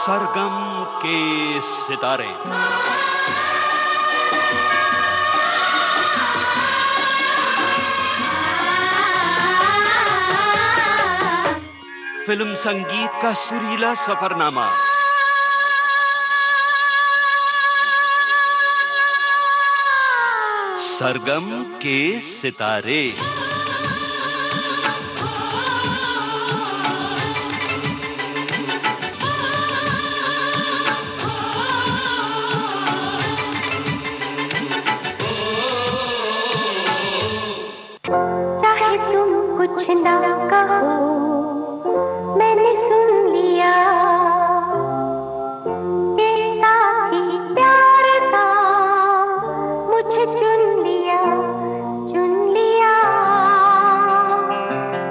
सरगम के सितारे। फिल्म संगीत का सुरीला सफरनामा। सरगम के सितारे। चाहे तुम कुछ ना कहो, मैंने सुन लिया कि साथी प्यार का मुझे चुन लिया,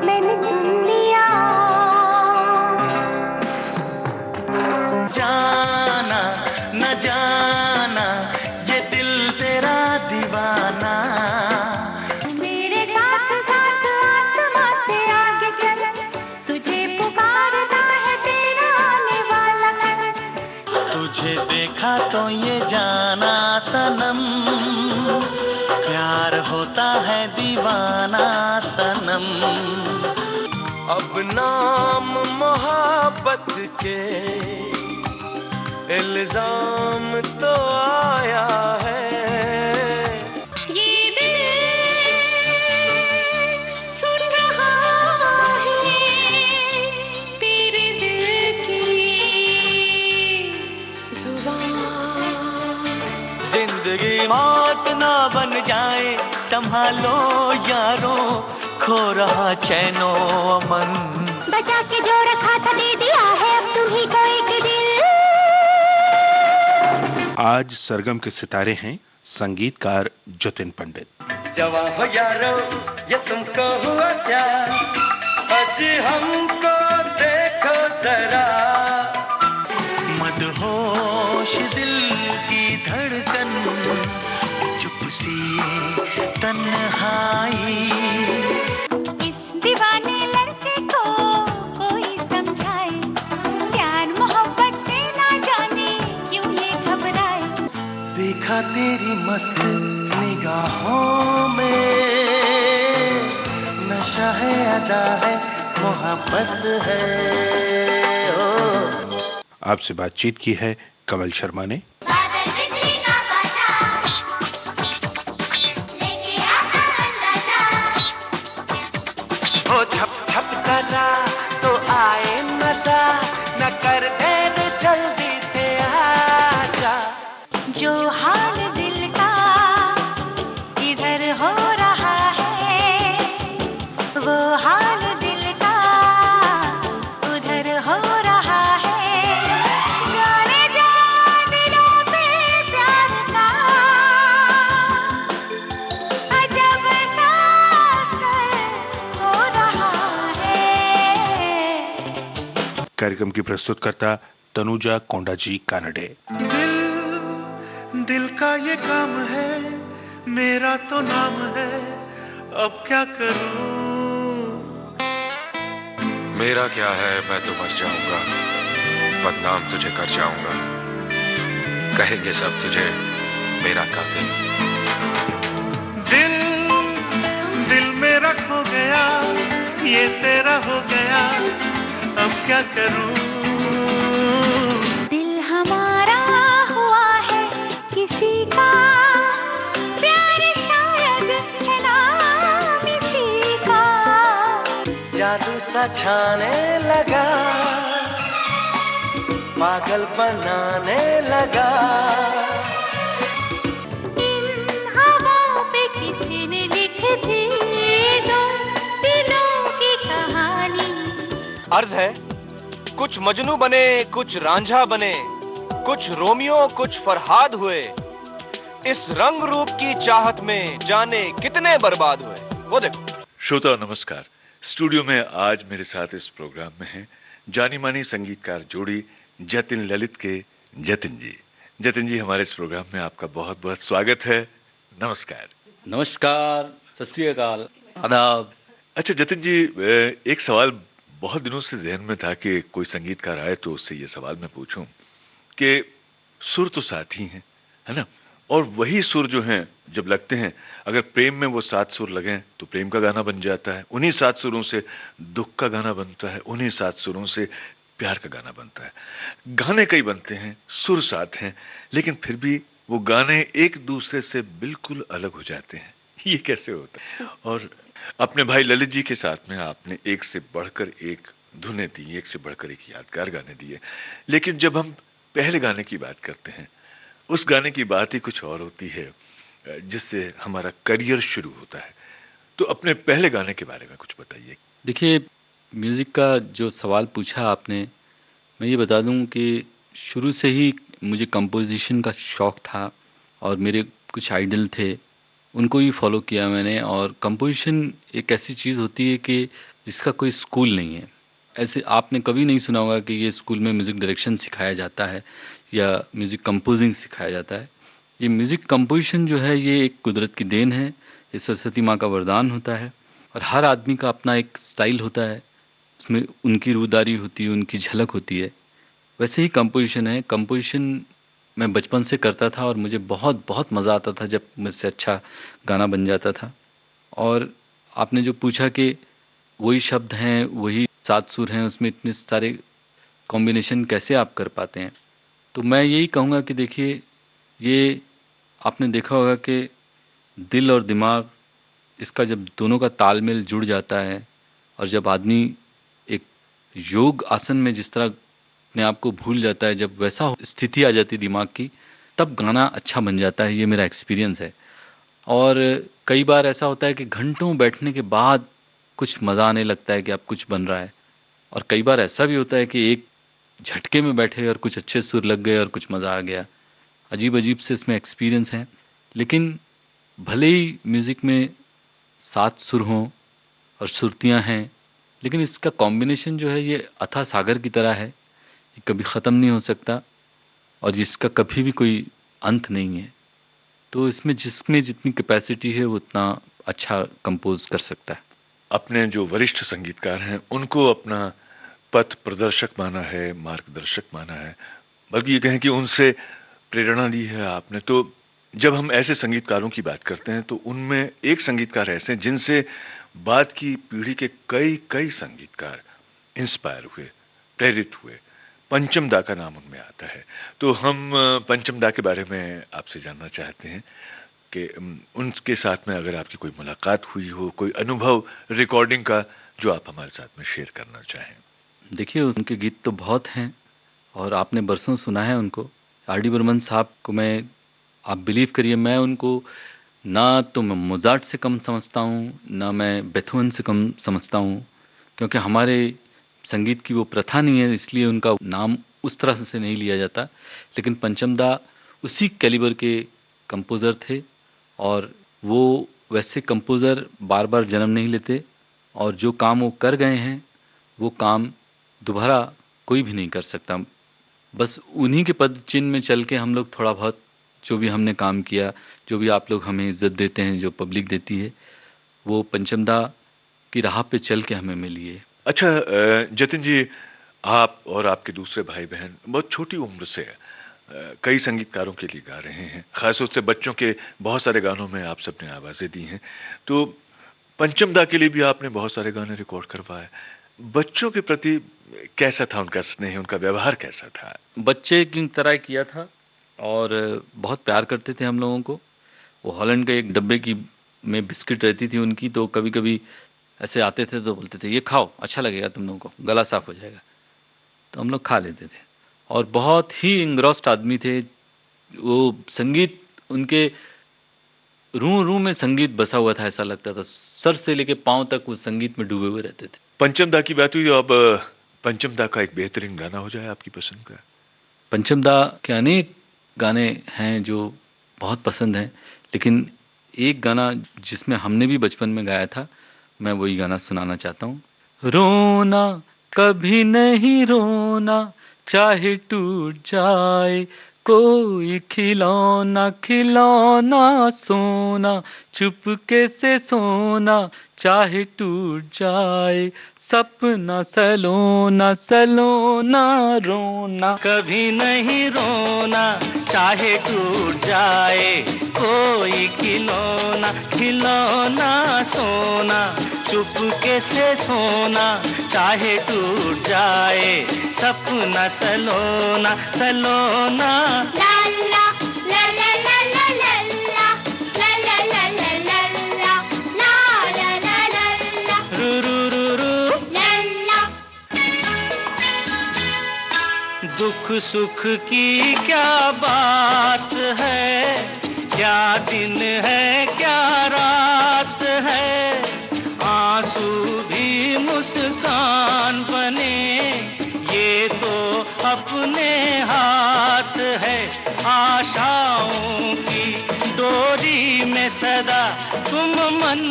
मैंने सुन लिया। जाना न जाना ये दिल तेरा दीवाना, मेरे साथ साथ आसमां से आगे चल, तुझे पुकारता है तेरा आने वाला कल। तुझे देखा तो ये जाना सनम, प्यार होता है दीवाना सनम। अब नाम मोहब्बत के इल्जाम तो आया है, ये दिल सुन रहा है तेरे दिल की जुबान। जिंदगी मौत ना बन जाए, संभालो यारो, खो रहा चैनो अमन। बचा के जो रखा था दे दिया है अब तुम्ही को एक दिल। आज सरगम के सितारे हैं संगीतकार जतिन पंडित। जवां हो यारो ये तुमको हुआ क्या, अजी हमको देखो जरा। मदहोश दिल की धड़कन, चुप सी तन्हाई, इस दीवाने लड़के को कोई समझाए, प्यार मोहब्बत से ना जाने क्यों ये घबराए। देखा तेरी मस्त निगाहों में, नशा है अदा है मोहब्बत है। ओ आपसे बातचीत की है कमल शर्मा ने। ओ छप छप करा तो आए मजा, न कर देर जल्दी से आजा। जो हाल दिल का इधर हो रहा है, वो हाल दिल का उधर हो रहा है। जाने जा दिलों पे प्यार का अजब सा असर हो रहा है। कार्यक्रम की प्रस्तुतकर्ता तनुजा कोंडाजी कानडे। दिल का ये काम है, मेरा तो नाम है, अब क्या करूं। मेरा क्या है, मैं तो मर जाऊंगा, बदनाम तुझे कर जाऊंगा, कहेंगे सब तुझे मेरा कातिल। दिल मेरा खो गया, ये तेरा हो गया, अब क्या करूं। दिल हमारा हुआ है किसी का, प्यार शायद है नाम इसी का। जादू सा छाने लगा, पागल बनाने लगा। इन हवाओं पे किसी ने लिख दी दो दिलों की कहानी। अर्ज है, कुछ मजनू बने, कुछ रांझा बने, कुछ रोमियो कुछ फरहाद हुए, इस रंग रूप की चाहत में जाने कितने बर्बाद हुए। वो देखो। श्रोता नमस्कार। स्टूडियो में आज मेरे साथ इस प्रोग्राम में हैं जानी मानी संगीतकार जोड़ी जतिन ललित के जतिन जी। जतिन जी, हमारे इस प्रोग्राम में आपका बहुत बहुत स्वागत है। नमस्कार। नमस्कार, सत श्री अकाल, आदाब। अच्छा जतिन जी, एक सवाल बहुत दिनों से ज़हन में था कि कोई संगीतकार आए तो उससे ये सवाल मैं पूछूं कि सुर तो साथ ही हैं, है ना? और वही सुर जो हैं जब लगते हैं, अगर प्रेम में वो 7 सुर लगें तो प्रेम का गाना बन जाता है, उन्हीं 7 सुरों से दुख का गाना बनता है, उन्हीं 7 सुरों से प्यार का गाना बनता है। गाने कई बनते हैं, सुर साथ हैं, लेकिन फिर भी वो गाने एक दूसरे से बिल्कुल अलग हो जाते हैं। ये कैसे होता है? और अपने भाई ललित जी के साथ में आपने एक से बढ़कर एक धुनें दी, एक से बढ़कर एक यादगार गाने दिए। लेकिन जब हम पहले गाने की बात करते हैं, उस गाने की बात ही कुछ और होती है, जिससे हमारा करियर शुरू होता है। तो अपने पहले गाने के बारे में कुछ बताइए। देखिए, म्यूज़िक का जो सवाल पूछा आपने, मैं ये बता दूं कि शुरू से ही मुझे कंपोजिशन का शौक़ था और मेरे कुछ आइडल थे, उनको ही फॉलो किया मैंने। और कंपोजिशन एक ऐसी चीज़ होती है कि जिसका कोई स्कूल नहीं है। ऐसे आपने कभी नहीं सुना होगा कि ये स्कूल में म्यूज़िक डायरेक्शन सिखाया जाता है या म्यूज़िक कंपोजिंग सिखाया जाता है। ये म्यूज़िक कंपोजिशन जो है, ये एक कुदरत की देन है, ये सरस्वती माँ का वरदान होता है। और हर आदमी का अपना एक स्टाइल होता है, उसमें उनकी रूदारी होती है, उनकी झलक होती है। वैसे ही कंपोजिशन है। कंपोजिशन मैं बचपन से करता था और मुझे बहुत बहुत मज़ा आता था जब मुझसे अच्छा गाना बन जाता था। और आपने जो पूछा कि वही शब्द हैं, वही 7 सुर हैं, उसमें इतने सारे कॉम्बिनेशन कैसे आप कर पाते हैं? तो मैं यही कहूँगा कि देखिए, ये आपने देखा होगा कि दिल और दिमाग, इसका जब दोनों का तालमेल जुड़ जाता है और जब आदमी एक योग आसन में जिस तरह अपने आप को भूल जाता है, जब वैसा स्थिति आ जाती है दिमाग की, तब गाना अच्छा बन जाता है। ये मेरा एक्सपीरियंस है। और कई बार ऐसा होता है कि घंटों बैठने के बाद कुछ मज़ा आने लगता है कि अब कुछ बन रहा है। और कई बार ऐसा भी होता है कि एक झटके में बैठे और कुछ अच्छे सुर लग गए और कुछ मज़ा आ गया। अजीब-अजीब से इसमें एक्सपीरियंस हैं। लेकिन भले ही म्यूज़िक में 7 सुर हों और सुरतियाँ हैं, लेकिन इसका कॉम्बिनेशन जो है ये अथाह सागर की तरह है, ये कभी ख़त्म नहीं हो सकता और जिसका कभी भी कोई अंत नहीं है। तो इसमें जिसमें जितनी कैपेसिटी है वो उतना अच्छा कंपोज़ कर सकता है। अपने जो वरिष्ठ संगीतकार हैं, उनको अपना पथ प्रदर्शक माना है, मार्गदर्शक माना है, बल्कि ये कहें कि उनसे प्रेरणा ली है आपने। तो जब हम ऐसे संगीतकारों की बात करते हैं, तो उनमें एक संगीतकार ऐसे हैं जिनसे बाद की पीढ़ी के कई संगीतकार इंस्पायर हुए, प्रेरित हुए। पंचम दा का नाम उनमें आता है। तो हम पंचम दा के बारे में आपसे जानना चाहते हैं कि उनके साथ में अगर आपकी कोई मुलाकात हुई हो, कोई अनुभव रिकॉर्डिंग का, जो आप हमारे साथ में शेयर करना चाहें। देखिए, उनके गीत तो बहुत हैं और आपने बरसों सुना है उनको। आर डी बर्मन साहब को आप बिलीव करिए, मैं उनको ना तो मैं मोज़ार्ट से कम समझता हूँ, ना मैं बेथोवन से कम समझता हूँ, क्योंकि हमारे संगीत की वो प्रथा नहीं है, इसलिए उनका नाम उस तरह से नहीं लिया जाता। लेकिन पंचम दा उसी कैलिबर के कंपोज़र थे और वो वैसे कंपोज़र बार-बार जन्म नहीं लेते और जो काम वो कर गए हैं, वो काम दोबारा कोई भी नहीं कर सकता। बस उन्हीं के पद चिन्ह में चल के हम लोग थोड़ा बहुत जो भी हमने काम किया, जो भी आप लोग हमें इज़्ज़त देते हैं, जो पब्लिक देती है, वो पंचम दा की राह पे चल के हमें मिली है। अच्छा जतिन जी, आप और आपके दूसरे भाई-बहन बहुत छोटी उम्र से कई संगीतकारों के लिए गा रहे हैं, खासतौर से बच्चों के बहुत सारे गानों में आप सबने आवाज़ें दी हैं। तो पंचम दा के लिए भी आपने बहुत सारे गाने रिकॉर्ड करवाए। बच्चों के प्रति कैसा था उनका स्नेह, उनका व्यवहार कैसा था? बच्चे की तरह किया था और बहुत प्यार करते थे हम लोगों को। वो हॉलैंड के एक डब्बे की में बिस्किट रहती थी उनकी, तो कभी-कभी ऐसे आते थे तो बोलते थे, ये खाओ, अच्छा लगेगा तुम लोगों को, गला साफ़ हो जाएगा। तो हम लोग खा लेते थे और बहुत ही एंग्रॉस्ड आदमी थे। वो संगीत, उनके रूह-रूह में संगीत बसा हुआ था, ऐसा लगता था। सर से लेके पाँव तक वो संगीत में डूबे हुए रहते थे। पंचम दा की बात हुई, अब पंचम दा का एक बेहतरीन गाना हो जाए आपकी पसंद का। पंचम दा के अनेक गाने हैं जो बहुत पसंद हैं, लेकिन एक गाना जिसमें हमने भी बचपन में गाया था, मैं वही गाना सुनाना चाहता हूँ। रोना कभी नहीं रोना, चाहे टूट जाए कोई खिलौना, खिलौना सोना, चुपके से सोना, चाहे टूट जाए सपना सलोना सलोना रोना, कभी नहीं रोना चाहे टूट जाए कोई खिलौना, खिलौना सोना चुपके से सोना चाहे टूट जाए सपना सलोना सलोना। ला ला ला ला ला ला ला ला ला ला ला ला ला ला ला ला ला रू रू रू रू। ला ला। दुख सुख की क्या बात है, क्या दिन है क्या रात है, आंसू भी मुस्कान बने ये तो अपने हाथ है। आशाओं की डोरी में सदा तुम मन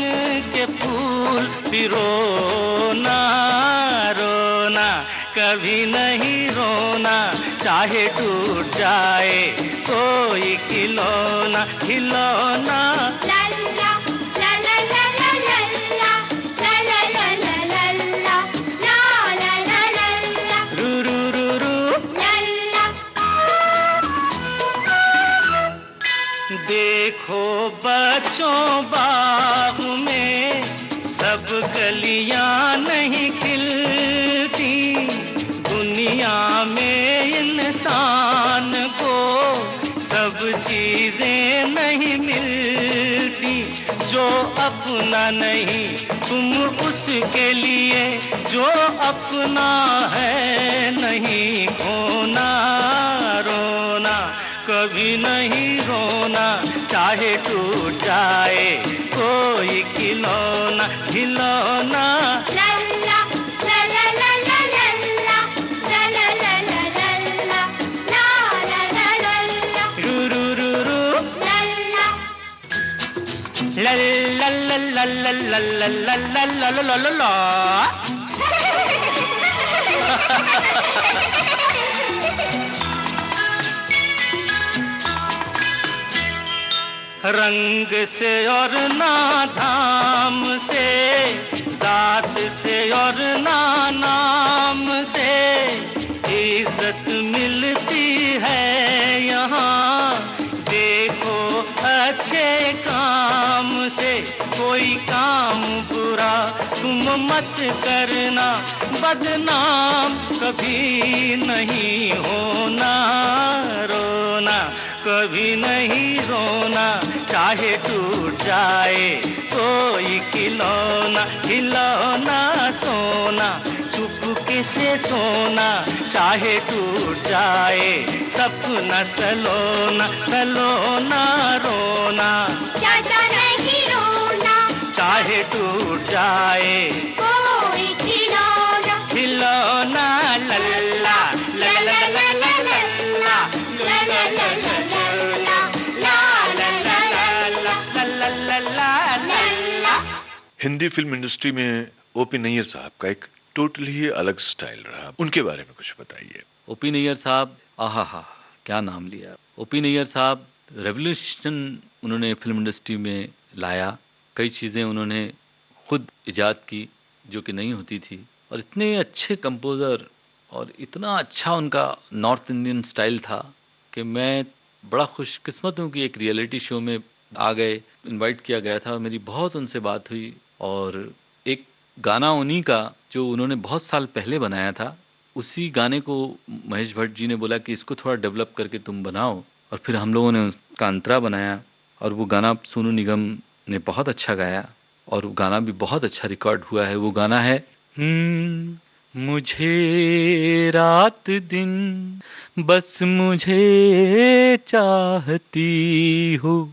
के फूल पिरोना, रोना कभी नहीं रोना चाहे टूट जाए कोई खिलौना, खिलौना। ला ला ला ला ला ला ला ला ला ला ला ला ला ला ला ला ला रू रू रू रू। ला ला। देखो बच्चों बाग में सब कलियां नहीं खिलती, दुनिया में इंसान को सब चीजें नहीं मिलती, जो अपना नहीं तुम उसके लिए जो अपना है नहीं खोना, रोना कभी नहीं रोना चाहे टूट जाए कोई खिलौना, खिलौना। ला ला ला ला ला ला ला ला ला ला ला ला ला ला ला ला ला रू रू रू रू। ला ला। ला ला ला ला ला ला ला ला ला ला ला ला ला। रंग से और ना धाम से, दात से और ना नाम से इज्जत मिलती है यहाँ। देखो अच्छे काम से कोई काम बुरा तुम मत करना, बदनाम कभी नहीं होना, रोना कभी नहीं रोना चाहे टूट जाए कोई खिलौना, खिलौना सोना चुपके से सोना चाहे टूट जाए सपना सलोना सलोना, रोना चाचा नहीं रोना चाहे टूट जाए कोई खिलौना, खिलौना। लल्ला लल्ला लल्ला लल्ला ला ला ला ला हिंदी फिल्म इंडस्ट्री में ओपी नैयर साहब का एक टोटली ही अलग स्टाइल रहा, उनके बारे में कुछ बताइए। ओपी नैयर साहब, आहा हा, क्या नाम लिया। ओपी नैयर साहब रेवोल्यूशन उन्होंने फिल्म इंडस्ट्री में लाया, कई चीज़ें उन्होंने खुद इजाद की जो कि नहीं होती थी, और इतने अच्छे कंपोज़र और इतना अच्छा उनका नॉर्थ इंडियन स्टाइल था कि मैं बड़ा खुशकिस्मत हूँ कि एक रियलिटी शो में आ गए, इनवाइट किया गया था, मेरी बहुत उनसे बात हुई। और एक गाना उन्हीं का जो उन्होंने बहुत साल पहले बनाया था, उसी गाने को महेश भट्ट जी ने बोला कि इसको थोड़ा डेवलप करके तुम बनाओ, और फिर हम लोगों ने उसका अंतरा बनाया, और वो गाना सोनू निगम ने बहुत अच्छा गाया, और वो गाना भी बहुत अच्छा रिकॉर्ड हुआ है। वो गाना है मुझे रात दिन बस मुझे चाहती हो,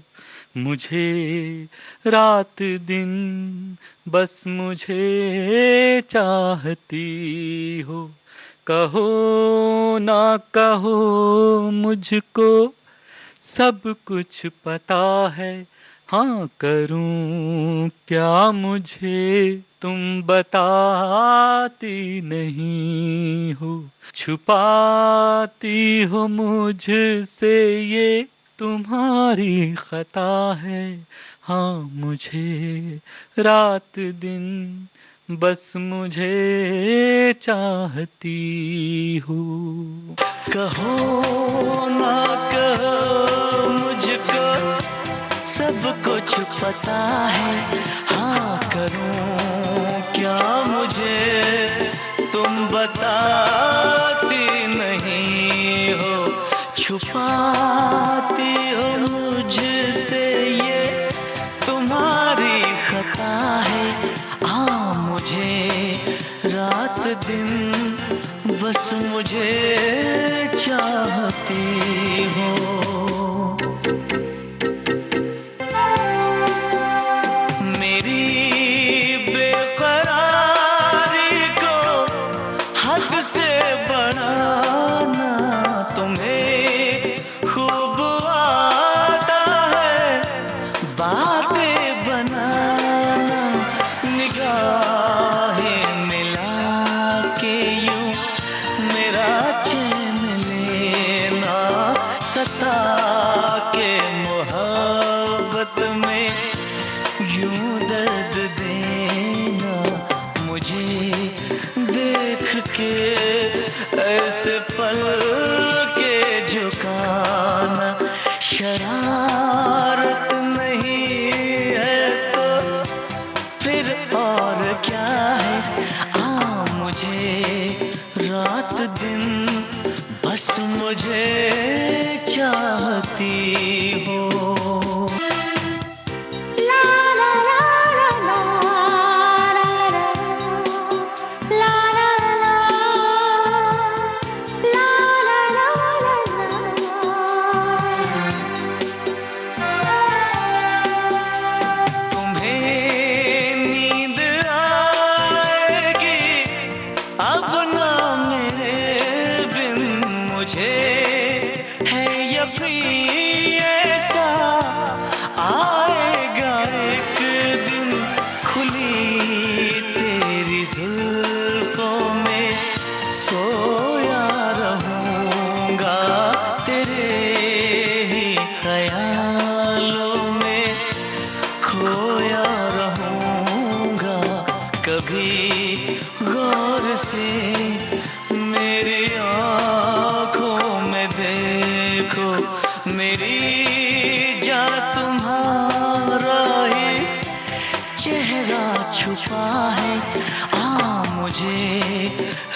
मुझे रात दिन बस मुझे चाहती हो, कहो ना कहो मुझको सब कुछ पता है, हाँ करूं क्या मुझे तुम बताती नहीं हो, छुपाती हो मुझसे ये तुम्हारी खता है, हाँ मुझे रात दिन बस मुझे चाहती हूँ। कहो ना कहो मुझको सब कुछ पता है, हाँ करूं क्या मुझे तुम बताती नहीं हो, छुपाती हो मुझसे ये तुम्हारी खता है, हाँ मुझे रात दिन बस मुझे चाहती हो। ऐसे पल के झुकाना शरारत नहीं है तो फिर और क्या है, मुझे रात दिन बस मुझे चाहती हो।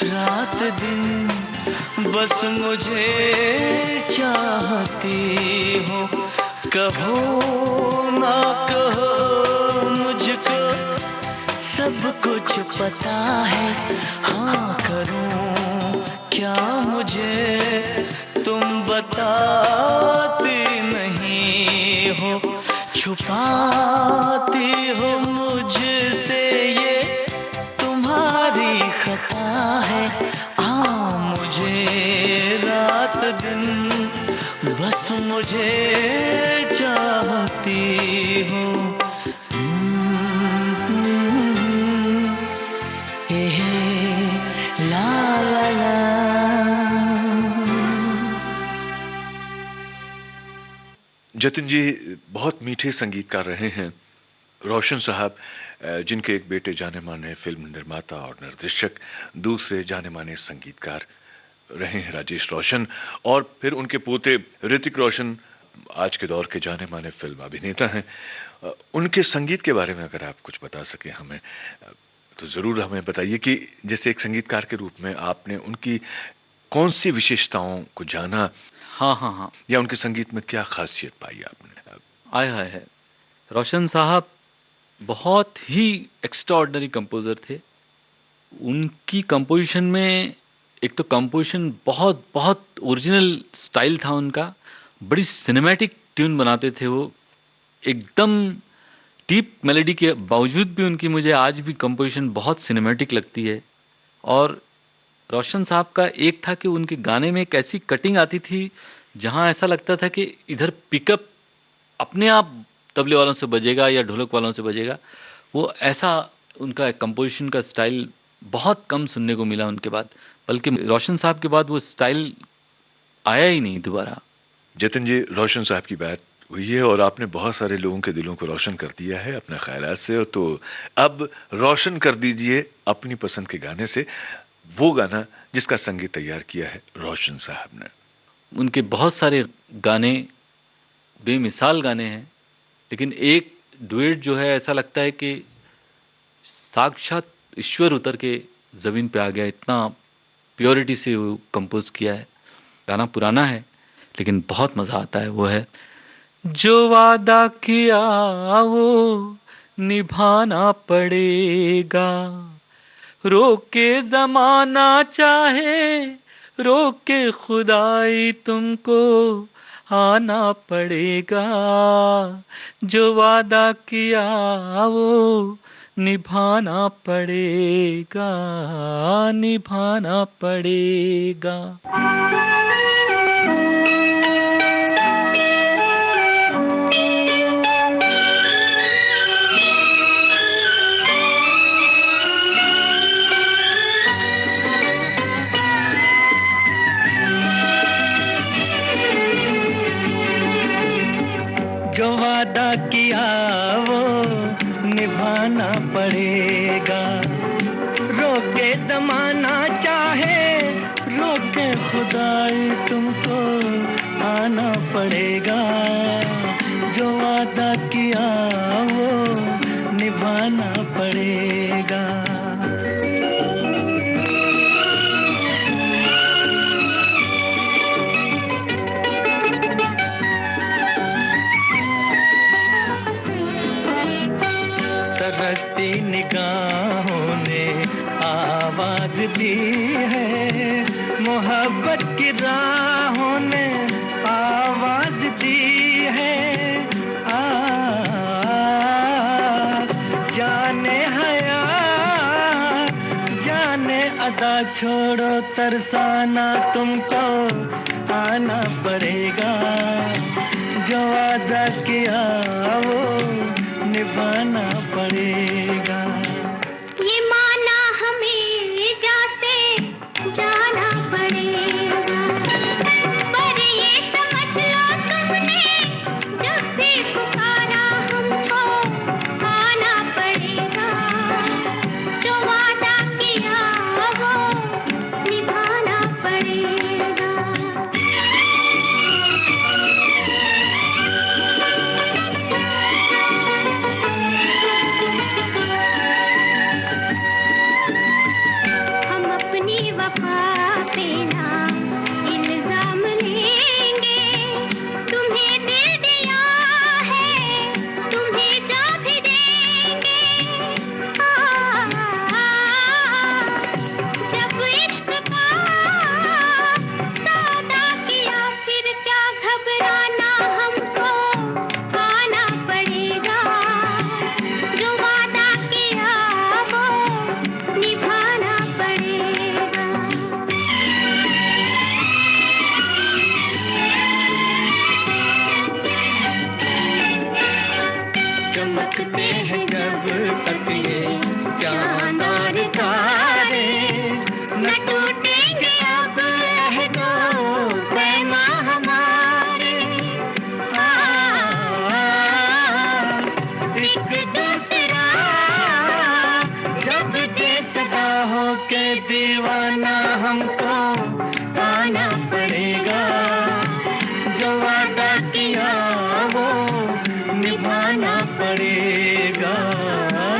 रात दिन बस मुझे चाहती हो, कहो ना कहो मुझको सब कुछ पता है, हाँ करूं क्या मुझे तुम बताती नहीं हो, छुपाती हो मुझसे ये तुम्हारी खता है, मुझे रात दिन बस मुझे चाहती हो। ला ला ला। जतिन जी बहुत मीठे संगीतकार रहे हैं। रोशन साहब जिनके एक बेटे जाने माने फिल्म निर्माता और निर्देशक, दूसरे जाने माने संगीतकार रहे हैं राजेश रोशन, और फिर उनके पोते ऋतिक रोशन आज के दौर के जाने माने फिल्म अभिनेता हैं। उनके संगीत के बारे में अगर आप कुछ बता सके हमें तो जरूर हमें बताइए कि जैसे एक संगीतकार के रूप में आपने उनकी कौन सी विशेषताओं को जाना, हाँ, या उनके संगीत में क्या खासियत पाई आपने? आया है रोशन साहब बहुत ही एक्स्ट्राऑर्डिनरी कंपोजर थे। उनकी कंपोजिशन में एक तो कंपोजिशन बहुत बहुत ओरिजिनल स्टाइल था उनका, बड़ी सिनेमैटिक ट्यून बनाते थे वो, एकदम डीप मेलोडी के बावजूद भी उनकी मुझे आज भी कंपोजिशन बहुत सिनेमैटिक लगती है। और रोशन साहब का एक था कि उनके गाने में एक ऐसी कटिंग आती थी जहां ऐसा लगता था कि इधर पिकअप अपने आप तबले वालों से बजेगा या ढोलक वालों से बजेगा, वो ऐसा उनका कंपोजिशन का स्टाइल बहुत कम सुनने को मिला उनके बाद, बल्कि रोशन साहब के बाद वो स्टाइल आया ही नहीं दोबारा। जतिन जी, रोशन साहब की बात हुई है और आपने बहुत सारे लोगों के दिलों को रोशन कर दिया है अपने ख्यालात से। और तो अब रोशन कर दीजिए अपनी पसंद के गाने से, वो गाना जिसका संगीत तैयार किया है रोशन साहब ने। उनके बहुत सारे गाने बेमिसाल गाने हैं, लेकिन एक डुएट जो है ऐसा लगता है कि साक्षात ईश्वर उतर के ज़मीन पे आ गया, इतना प्योरिटी से वो कंपोज किया है। गाना पुराना है लेकिन बहुत मज़ा आता है। वो है जो वादा किया वो निभाना पड़ेगा, रोके ज़माना चाहे रोके खुदाई तुमको आना पड़ेगा, जो वादा किया वो निभाना पड़ेगा, निभाना पड़ेगा। जो वादा किया वो निभाना पड़ेगा, रोके जमाना चाहे रोके खुदाई तुमको आना पड़ेगा, जो वादा किया वो निभाना पड़ेगा। तरसती निगाहों ने आवाज दी है, मोहब्बत की राहों ने आवाज दी है। जाने हया जाने अदा छोड़ो तरसाना तुमको आना पड़ेगा, जो वादा किया वो निभाना पड़ेगा। ये माना हमें जाते जाना पड़ेगा, पर ये समझ लो तुमने जब भी पुकारा हमको आना पड़ेगा, जो वादा किया वो निभाना पड़ेगा। दीवाना हमको आना पड़ेगा, जो वादा किया वो निभाना पड़ेगा,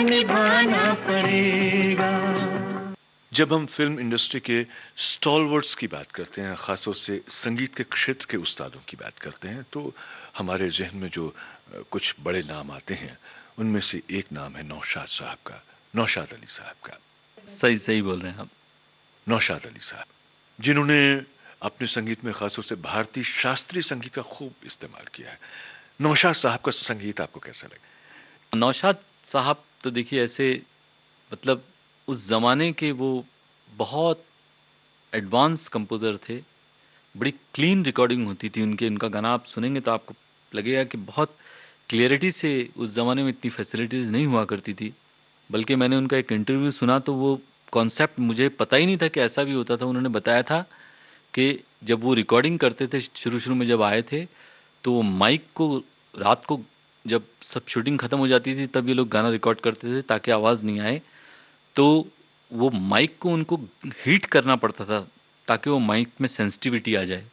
निभाना पड़ेगा। जब हम फिल्म इंडस्ट्री के स्टॉलवर्ड्स की बात करते हैं, खासतौर से संगीत के क्षेत्र के उस्तादों की बात करते हैं, तो हमारे जहन में जो कुछ बड़े नाम आते हैं उनमें से एक नाम है नौशाद साहब का, नौशाद अली साहब का। सही सही बोल रहे हैं आप। नौशाद अली साहब, जिन्होंने अपने संगीत में खासतौर से भारतीय शास्त्रीय संगीत का खूब इस्तेमाल किया है। नौशाद साहब का संगीत आपको कैसा लगा? नौशाद साहब तो देखिए ऐसे, मतलब उस ज़माने के वो बहुत एडवांस कंपोज़र थे। बड़ी क्लीन रिकॉर्डिंग होती थी उनके, उनका गाना आप सुनेंगे तो आपको लगेगा कि बहुत क्लियरिटी से, उस ज़माने में इतनी फैसिलिटीज़ नहीं हुआ करती थी। बल्कि मैंने उनका एक इंटरव्यू सुना तो वो कॉन्सेप्ट मुझे पता ही नहीं था कि ऐसा भी होता था। उन्होंने बताया था कि जब वो रिकॉर्डिंग करते थे शुरू शुरू में जब आए थे, तो वो माइक को रात को जब सब शूटिंग ख़त्म हो जाती थी तब ये लोग गाना रिकॉर्ड करते थे ताकि आवाज़ नहीं आए, तो वो माइक को उनको हीट करना पड़ता था ताकि वो माइक में सेंसिटिविटी आ जाए।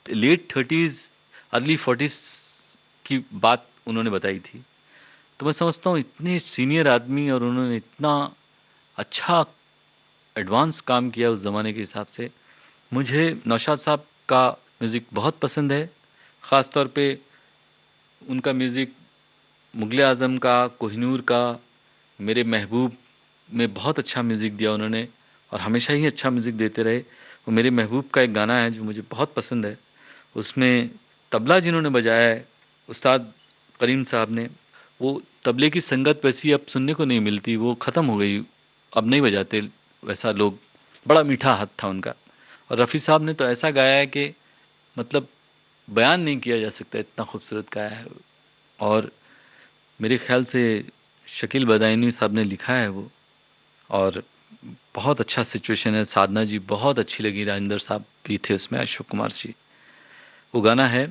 लेट 30s अर्ली 40s की बात उन्होंने बताई थी। तो मैं समझता हूँ इतने सीनियर आदमी और उन्होंने इतना अच्छा एडवांस काम किया उस ज़माने के हिसाब से। मुझे नौशाद साहब का म्यूज़िक बहुत पसंद है, ख़ास तौर पे उनका म्यूज़िक मुग़ल आज़म का, कोहिनूर का, मेरे महबूब में बहुत अच्छा म्यूज़िक दिया उन्होंने और हमेशा ही अच्छा म्यूज़िक देते रहे। वो मेरे महबूब का एक गाना है जो मुझे बहुत पसंद है, उसमें तबला जिन्होंने बजाया है उस्ताद करीम साहब ने, वो तबले की संगत वैसी अब सुनने को नहीं मिलती, वो ख़त्म हो गई, अब नहीं बजाते वैसा लोग। बड़ा मीठा हाथ था उनका। और रफ़ी साहब ने तो ऐसा गाया है कि मतलब बयान नहीं किया जा सकता, इतना खूबसूरत गाया है। और मेरे ख्याल से शकील बदायूनी साहब ने लिखा है वो, और बहुत अच्छा सिचुएशन है। साधना जी बहुत अच्छी लगी, राजेंद्र साहब भी थे उसमें, अशोक कुमार जी। वो गाना है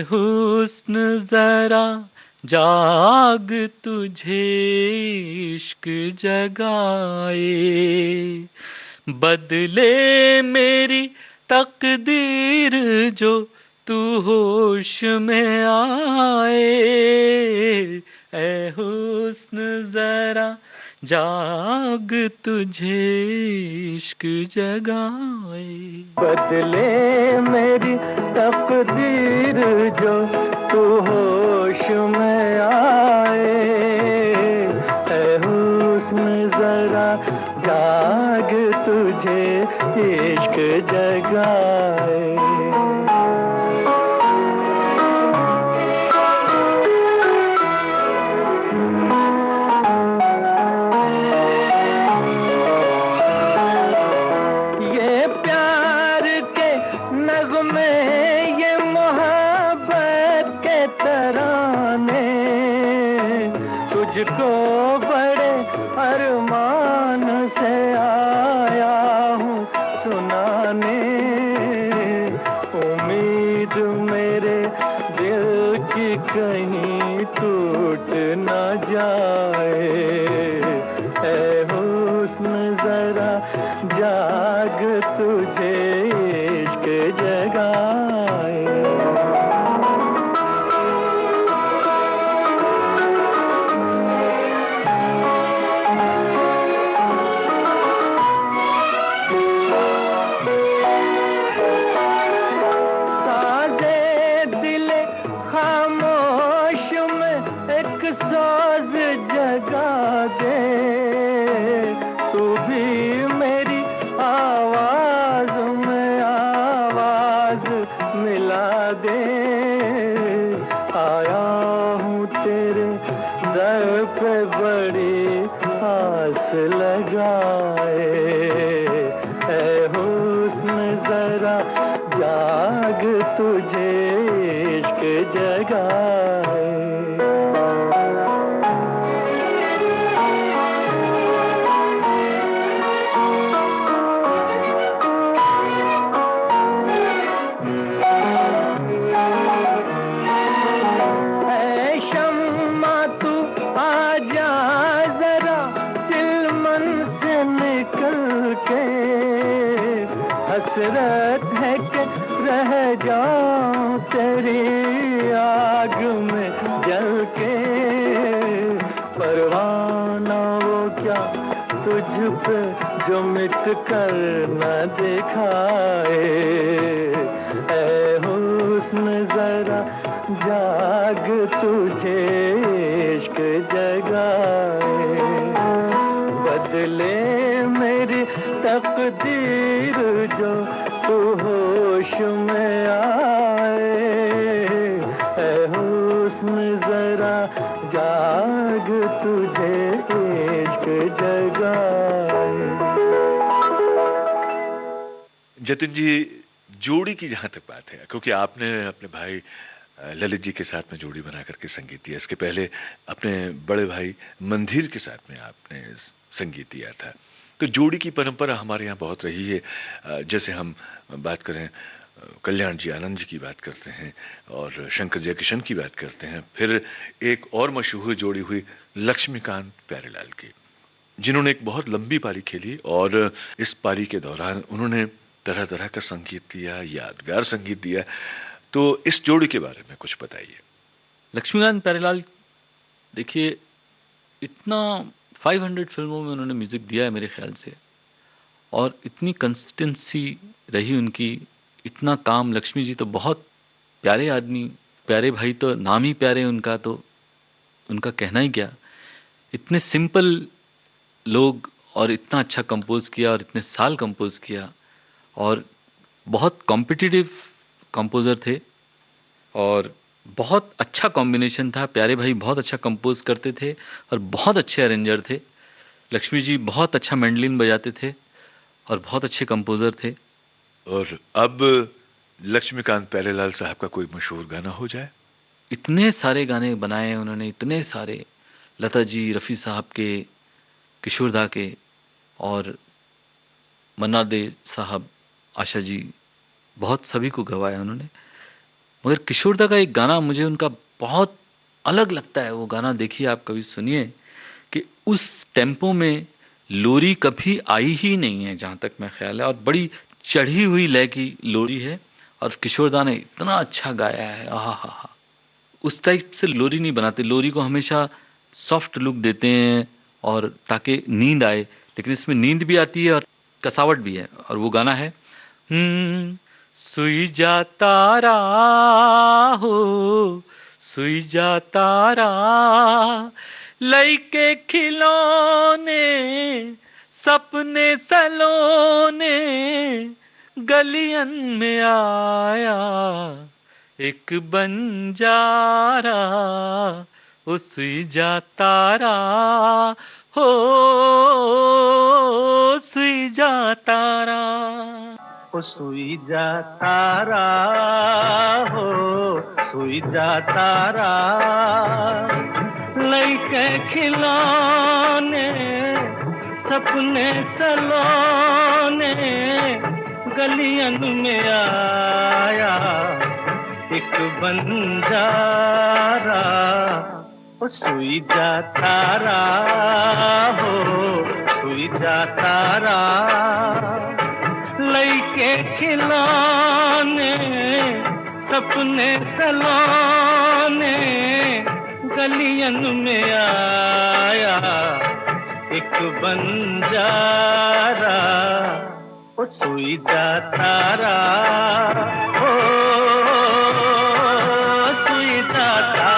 हुस्न ज़रा जाग तुझे इश्क जगाए, बदले मेरी तकदीर जो तू होश में आए, ऐ हुस्न ज़रा जाग तुझे इश्क जगाए, बदले मेरी तकदीर जो तू होश में आए, ऐ हुस्न जरा जाग तुझे इश्क जगाए। तुझको बड़े अरमान से आया हूँ सुनाने, उम्मीद मेरे दिल की कहीं टूट न जाए, ऐ हुस्न जरा जाग तुझे इश्क जगाए। तुझे इश्क जगाए। ऐ शम्मा तू आजा जरा चिलमन से निकल के, हसरत है कि रह जाऊं तेरी आग में जल के, परवाना वो क्या तुझ पे जो मिट कर न दिखाए, ऐ हुस्न जरा जाग तुझे इश्क जगाए, बदले मेरी तकदीर जो तू होश में आए, ऐ हुस्न जरा जाग तुझे इश्क जगाए। जतिन जी, जोड़ी की जहां तक बात है, क्योंकि आपने अपने भाई ललित जी के साथ में जोड़ी बना करके संगीत दिया, इसके पहले अपने बड़े भाई मंदिर के साथ में आपने संगीत दिया था, तो जोड़ी की परंपरा हमारे यहाँ बहुत रही है। जैसे हम बात करें कल्याण जी आनंद जी की बात करते हैं और शंकर जयकिशन की बात करते हैं, फिर एक और मशहूर जोड़ी हुई लक्ष्मीकांत प्यारेलाल की, जिन्होंने एक बहुत लंबी पारी खेली और इस पारी के दौरान उन्होंने तरह तरह का संगीत दिया, यादगार संगीत दिया। तो इस जोड़ी के बारे में कुछ बताइए। लक्ष्मीकांत प्यारेलाल, देखिए इतना 500 फिल्मों में उन्होंने म्यूजिक दिया है मेरे ख्याल से, और इतनी कंसिस्टेंसी रही उनकी, इतना काम। लक्ष्मी जी तो बहुत प्यारे आदमी, प्यारे भाई तो नाम ही प्यारे उनका, तो उनका कहना ही क्या। इतने सिंपल लोग और इतना अच्छा कंपोज किया और इतने साल कंपोज किया, और बहुत कॉम्पिटिटिव कंपोजर थे और बहुत अच्छा कॉम्बिनेशन था। प्यारे भाई बहुत अच्छा कंपोज करते थे और बहुत अच्छे अरेंजर थे। लक्ष्मी जी बहुत अच्छा मैंडलिन बजाते थे और बहुत अच्छे कंपोजर थे। और अब लक्ष्मीकांत प्यारेलाल साहब का कोई मशहूर गाना हो जाए। इतने सारे गाने बनाए उन्होंने, इतने सारे, लता जी, रफ़ी साहब के, किशोर दा के, और मन्ना दे साहब, आशा जी, बहुत सभी को गवाया उन्होंने। मगर किशोर दा का एक गाना मुझे उनका बहुत अलग लगता है। वो गाना देखिए, आप कभी सुनिए, कि उस टेम्पो में लोरी कभी आई ही नहीं है जहाँ तक मैं ख्याल है, और बड़ी चढ़ी हुई लय की लोरी है, और किशोर दा ने इतना अच्छा गाया है। आहा हा हा, उस टाइप से लोरी नहीं बनाते। लोरी को हमेशा सॉफ्ट लुक देते हैं और ताकि नींद आए, लेकिन इसमें नींद भी आती है और कसावट भी है। और वो गाना है सुई जा तारा हो, सुई जा तारा, लइके खिलौने, सपने सलोने, गलियन में आया एक बंजारा, ओ सुई जा तारा हो, सुई जा तारा। ओ सुई जा तारा हो, सुई जा तारा, लइके खिलौने, सपने सलोने, गलियन में आया एक बंजारा, ओ सुई जा तारा हो, सुई जा तारा, लइके खिलौने, सपने सलोने, गलियन में आया एक बंजारा, ओ सुई जा तारा हो, सुई जा तारा।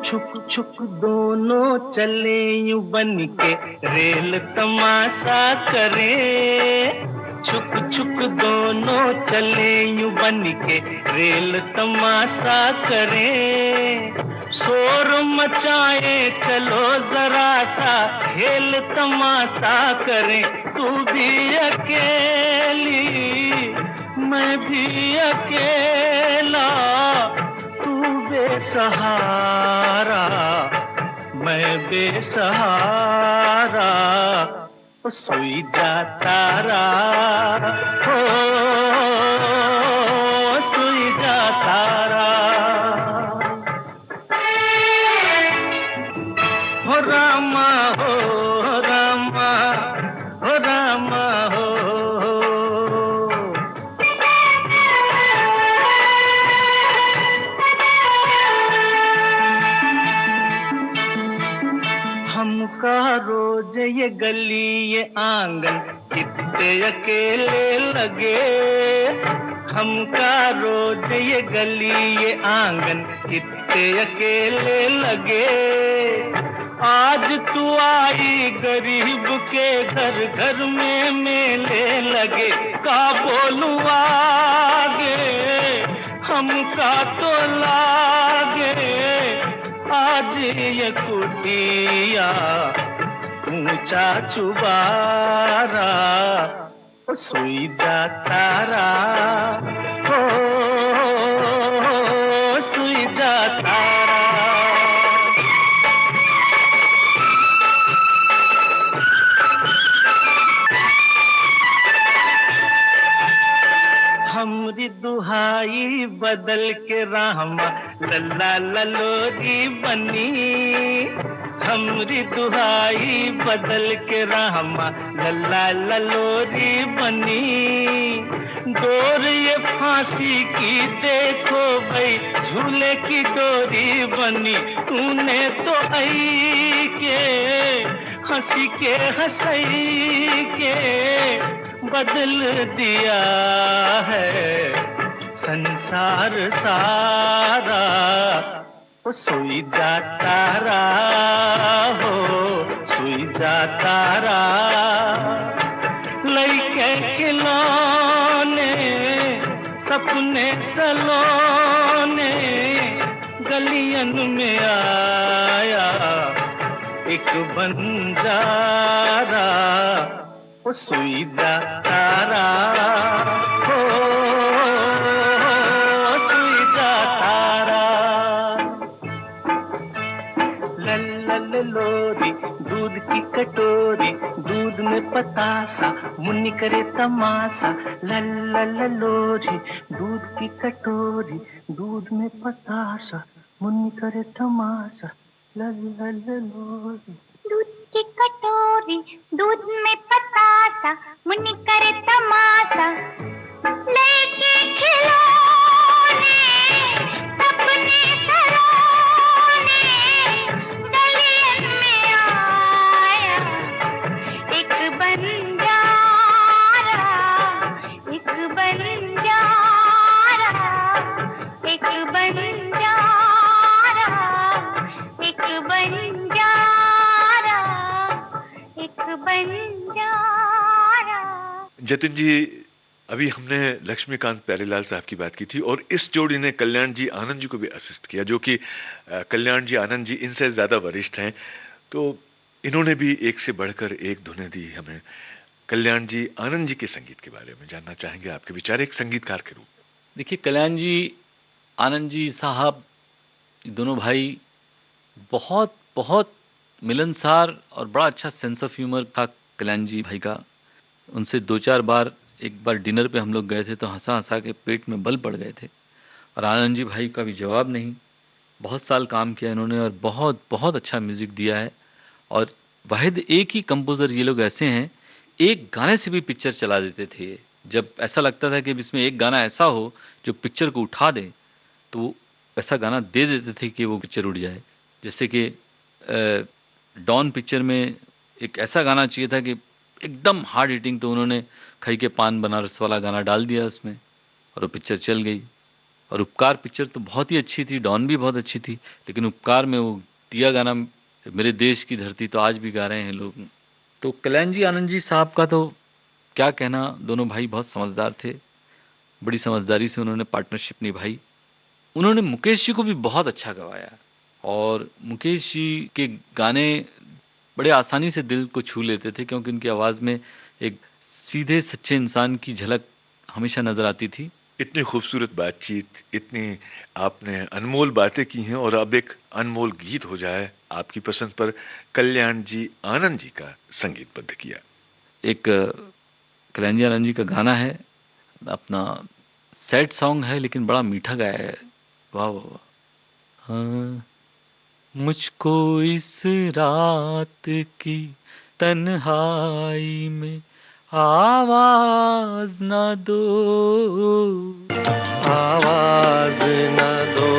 छुक छुक दोनों चले यूं बन के रेल तमाशा करे, छुक छुक दोनों चले यूं बन के रेल तमाशा करे, शोर मचाए चलो जरा सा खेल तमाशा करें, तू भी अकेली मैं भी अकेला, तू बेसहारा मैं बेसहारा, ओ सुई जा तारा हो, सुई जा तारा, हो रामा हो रामा, हो रामा हो। हमका रोज ये गली ये आंगन कितने अकेले लगे, हमका रोज ये गली ये आंगन कितने अकेले लगे, आज तू आई गरीब के घर घर में मेले लगे, का बोलूं आगे हमका तो लागे, आज ये कुटिया ऊंचा चुबारा, ओ सुई जा तारा हो, सुई जा तारा। बदल के रामा लल्ला ललोरी बनी, हमरी दुहाई बदल के रामा लल्ला ललोरी बनी। डोर ये फांसी की देखो भाई झूले की डोरी बनी, तूने तो आई के हंसी के हंसई के बदल दिया है संसार सारा। ओ सोई जाता रहा हो, सोई जाता रहा। लइके खिलौने सपने सलोने गलियन में आया एक बंजारा। ओ सोई जाता रहा हो, सोई जाता रहा। लल्लल लोरी दूध की कटोरी, दूध में पतासा मुन्नी करे तमाशा। लल्लल लोरी दूध की कटोरी, दूध में पतासा मुन्नी करे तमाशा। लल्लल लोरी दूध की कटोरी, दूध में पतासा मुन्नी करे तमाशा। लेके खिलौने सपने सलोने गलियन में आया एक बंजारा, एक बंजारा, एक बंजारा, एक बंजारा, एक बंजारा। जतिन जी, अभी हमने लक्ष्मीकांत प्यारेलाल साहब की बात की थी और इस जोड़ी ने कल्याण जी आनंद जी को भी असिस्ट किया, जो कि कल्याण जी आनंद जी इनसे ज्यादा वरिष्ठ हैं। तो इन्होंने भी एक से बढ़कर एक धुनें दी हमें। कल्याण जी आनंद जी के संगीत के बारे में जानना चाहेंगे, आपके विचार एक संगीतकार के रूप में। देखिए, कल्याण जी आनंद जी साहब दोनों भाई बहुत बहुत मिलनसार और बड़ा अच्छा सेंस ऑफ ह्यूमर था कल्याण जी भाई का। उनसे 2-4 बार, एक बार डिनर पे हम लोग गए थे तो हंसा हंसा के पेट में बल पड़ गए थे। और आनंद जी भाई का भी जवाब नहीं, बहुत साल काम किया इन्होंने और बहुत बहुत अच्छा म्यूज़िक दिया है। और वाहिद एक ही कंपोज़र ये लोग ऐसे हैं, एक गाने से भी पिक्चर चला देते थे। जब ऐसा लगता था कि इसमें एक गाना ऐसा हो जो पिक्चर को उठा दे, तो वो ऐसा गाना दे देते थे कि वो पिक्चर उठ जाए। जैसे कि डॉन पिक्चर में एक ऐसा गाना चाहिए था कि एकदम हार्ड हिटिंग, तो उन्होंने खई के पान बनारस वाला गाना डाल दिया उसमें और वो पिक्चर चल गई। और उपकार पिक्चर तो बहुत ही अच्छी थी, डॉन भी बहुत अच्छी थी, लेकिन उपकार में वो दिया गाना मेरे देश की धरती तो आज भी गा रहे हैं लोग। तो कल्याण जी आनंद जी साहब का तो क्या कहना, दोनों भाई बहुत समझदार थे, बड़ी समझदारी से उन्होंने पार्टनरशिप निभाई। उन्होंने मुकेश जी को भी बहुत अच्छा गवाया और मुकेश जी के गाने बड़े आसानी से दिल को छू लेते थे, क्योंकि उनकी आवाज़ में एक सीधे सच्चे इंसान की झलक हमेशा नजर आती थी। इतनी खूबसूरत बातचीत, इतनी आपने अनमोल बातें की हैं और अब एक अनमोल गीत हो जाए आपकी पसंद पर कल्याण जी आनंद जी का संगीतबद्ध किया। एक कल्याण जी आनंद जी का गाना है, अपना सैड सॉन्ग है लेकिन बड़ा मीठा गाया है। वाह वाह वाह। हाँ, मुझको इस रात की तन्हाई में आवाज न दो, आवाज न दो,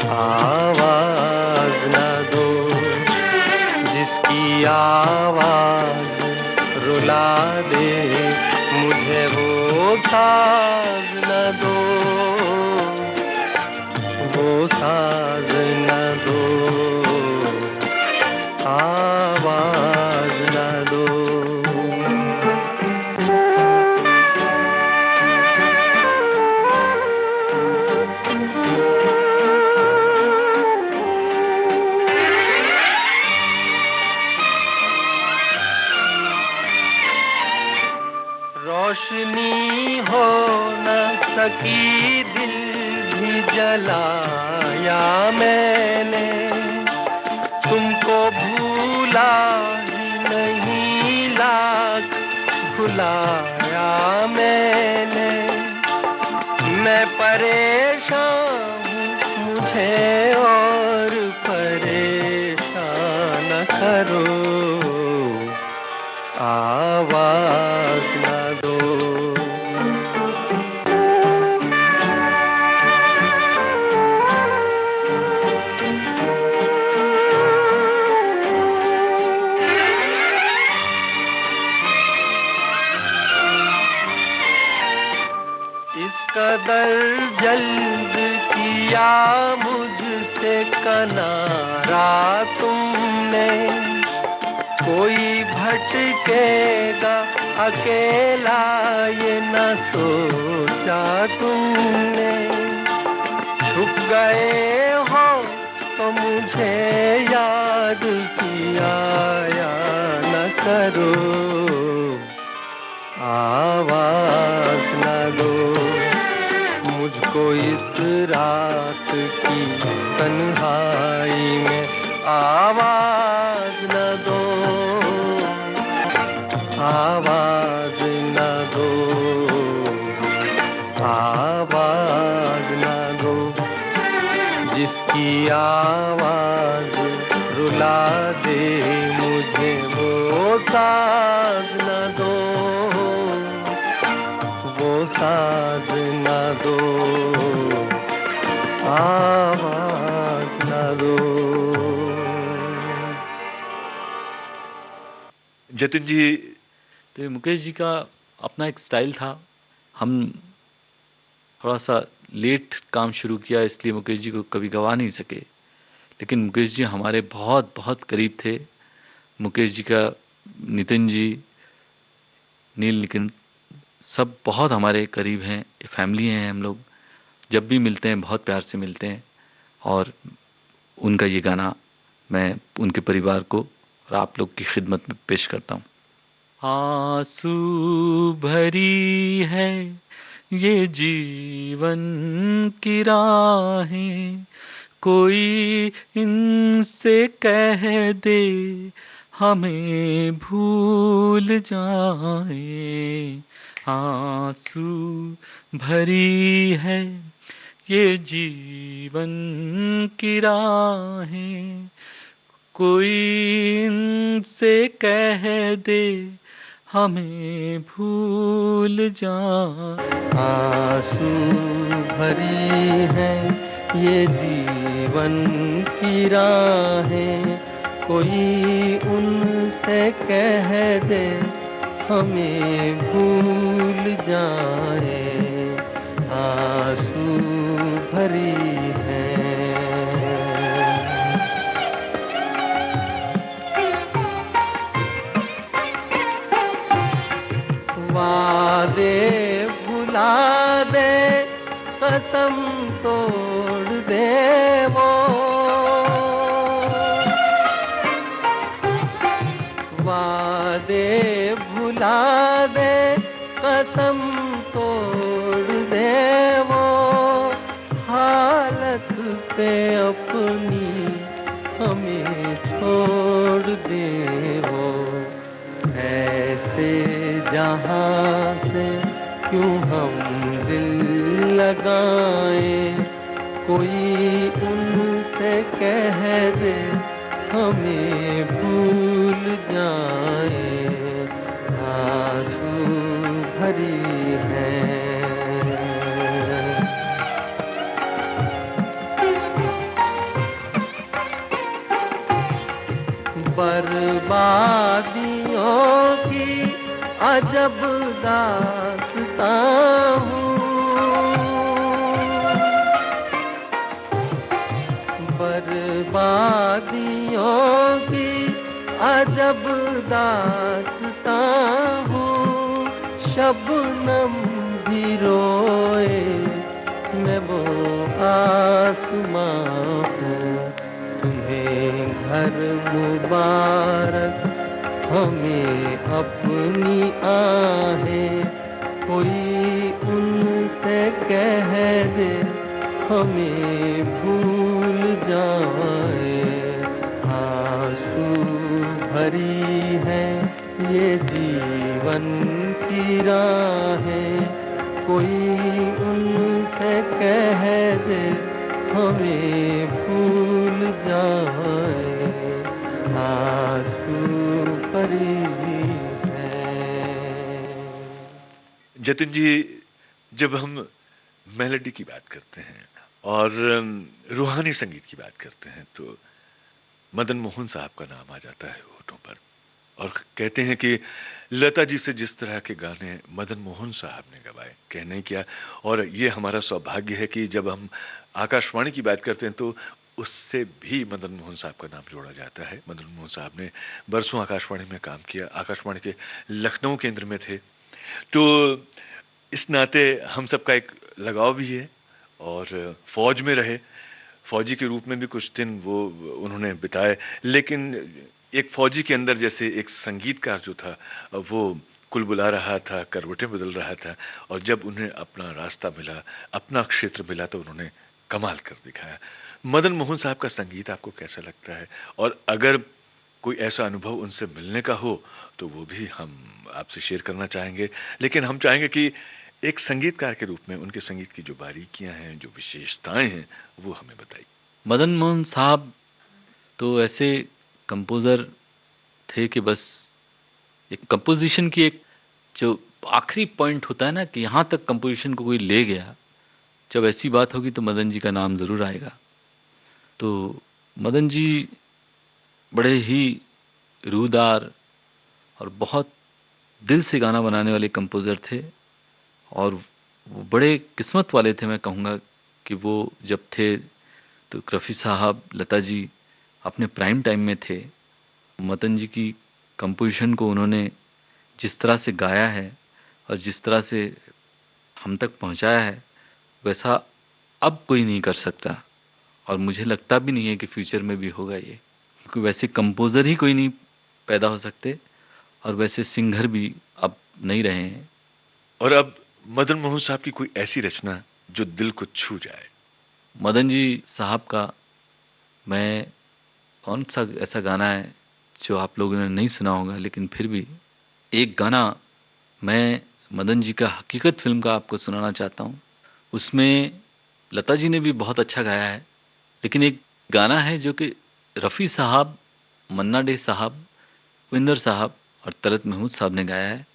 आवाज न दो, जिसकी आवाज रुला दे मुझे वो साज न दो, वो साज न दो, आवाज न दो। रोशनी हो न सकी, दिल भी जलाया मैंने, तुमको भूला ही नहीं, लाख भुलाया मैंने। मैं परेशान हूँ, मुझे और परेशान न करो, आवाज न दो। कदर जल्द किया मुझसे किनारा तुमने, कोई भटकेगा अकेला ये न सोचा तुमने। छुप गए हो तो मुझे याद किया या न करो, आवाज न दो। मुझको इस रात की तन्हाई में आवाज न दो, आवाज न दो, आवाज न दो। जिसकी आवाज रुला दे मुझे वो साज न दो, वो साज न दो, आवाज न दो। जतिन जी, तो ये मुकेश जी का अपना एक स्टाइल था। हम थोड़ा सा लेट काम शुरू किया, इसलिए मुकेश जी को कभी गवा नहीं सके, लेकिन मुकेश जी हमारे बहुत बहुत करीब थे। मुकेश जी का नितिन जी, नील नितिन सब बहुत हमारे करीब हैं, फैमिली हैं हम लोग। जब भी मिलते हैं बहुत प्यार से मिलते हैं, और उनका ये गाना मैं उनके परिवार को और आप लोग की खिदमत में पेश करता हूँ। आंसू भरी है ये जीवन की राहें, कोई इनसे कह दे हमें भूल जाए। आंसू भरी है ये जीवन की राहें, कोई इनसे कह दे हमें भूल जाए। आंसू भरी है ये जीवन की राहें, कोई उनसे कह दे हमें भूल जाए। आंसू भरी है। वादे भुला दे, कसम तोड़ दे वो, वादे भुला दे, कसम तोड़ दे वो, हालत पे अपनी हमें छोड़ दे वो। ऐसे जहाँ से क्यों हम दिल लगाएं, कोई उनसे कह दे हमें भूल जाए। आंसू भरी है। बर्बादियों की अजब दास्तां हूँ, बर्बादियों की अजब दास्तां हूँ। शबनम भी रोए मैं वो आसमां हूँ। तुम्हें घर मुबारक, हमें अपनी आहें, कोई उनसे कह दे हमें भूल जाए। आंसू भरी है ये जीवन की राहें, कोई उनसे हमें भूल जाए, आंसू भरी है। जतिन जी, जब हम मेलोडी की बात करते हैं और रूहानी संगीत की बात करते हैं तो मदन मोहन साहब का नाम आ जाता है होठों पर। और कहते हैं कि लता जी से जिस तरह के गाने मदन मोहन साहब ने गवाए, कहने क्या। और ये हमारा सौभाग्य है कि जब हम आकाशवाणी की बात करते हैं तो उससे भी मदन मोहन साहब का नाम जोड़ा जाता है। मदन मोहन साहब ने बरसों आकाशवाणी में काम किया, आकाशवाणी के लखनऊ केंद्र में थे। तो इस नाते हम सबका एक लगाव भी है। और फौज में रहे, फौजी के रूप में भी कुछ दिन वो उन्होंने बिताए। लेकिन एक फौजी के अंदर जैसे एक संगीतकार जो था वो कुलबुला रहा था, करवटें बदल रहा था। और जब उन्हें अपना रास्ता मिला, अपना क्षेत्र मिला, तो उन्होंने कमाल कर दिखाया। मदन मोहन साहब का संगीत आपको कैसा लगता है? और अगर कोई ऐसा अनुभव उनसे मिलने का हो तो वो भी हम आपसे शेयर करना चाहेंगे। लेकिन हम चाहेंगे कि एक संगीतकार के रूप में उनके संगीत की जो बारीकियां हैं, जो विशेषताएं हैं, वो हमें बताइए। मदन मोहन साहब तो ऐसे कंपोज़र थे कि बस एक कंपोजिशन की एक जो आखिरी पॉइंट होता है ना कि यहाँ तक कंपोजिशन को कोई ले गया, जब ऐसी बात होगी तो मदन जी का नाम ज़रूर आएगा। तो मदन जी बड़े ही रूहदार और बहुत दिल से गाना बनाने वाले कंपोज़र थे। और वो बड़े किस्मत वाले थे, मैं कहूँगा कि वो जब थे तो रफ़ी साहब, लता जी अपने प्राइम टाइम में थे। मदन जी की कंपोजिशन को उन्होंने जिस तरह से गाया है और जिस तरह से हम तक पहुँचाया है, वैसा अब कोई नहीं कर सकता। और मुझे लगता भी नहीं है कि फ्यूचर में भी होगा ये, क्योंकि वैसे कंपोज़र ही कोई नहीं पैदा हो सकते और वैसे सिंगर भी अब नहीं रहे हैं। और अब मदन मोहन साहब की कोई ऐसी रचना जो दिल को छू जाए? मदन जी साहब का मैं कौन सा ऐसा गाना है जो आप लोगों ने नहीं सुना होगा, लेकिन फिर भी एक गाना मैं मदन जी का हकीकत फिल्म का आपको सुनाना चाहता हूँ। उसमें लता जी ने भी बहुत अच्छा गाया है, लेकिन एक गाना है जो कि रफ़ी साहब, मन्ना डे साहब, विंदर साहब और तलत महमूद साहब ने गाया है।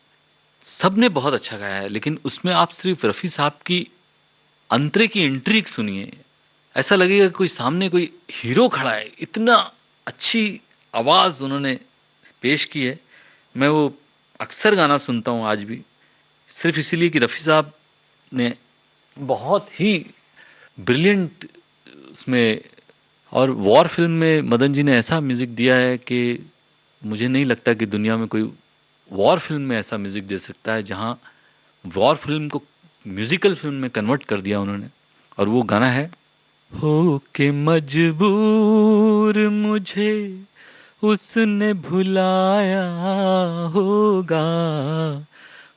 सब ने बहुत अच्छा गाया है, लेकिन उसमें आप सिर्फ रफ़ी साहब की अंतरे की एंट्री सुनिए, ऐसा लगेगा कोई सामने कोई हीरो खड़ा है। इतना अच्छी आवाज़ उन्होंने पेश की है। मैं वो अक्सर गाना सुनता हूँ आज भी, सिर्फ इसीलिए कि रफ़ी साहब ने बहुत ही ब्रिलियंट उसमें। और वॉर फिल्म में मदन जी ने ऐसा म्यूज़िक दिया है कि मुझे नहीं लगता कि दुनिया में कोई वॉर फिल्म में ऐसा म्यूज़िक दे सकता है, जहाँ वॉर फिल्म को म्यूज़िकल फिल्म में कन्वर्ट कर दिया उन्होंने। और वो गाना है, हो के मजबूर मुझे उसने भुलाया होगा,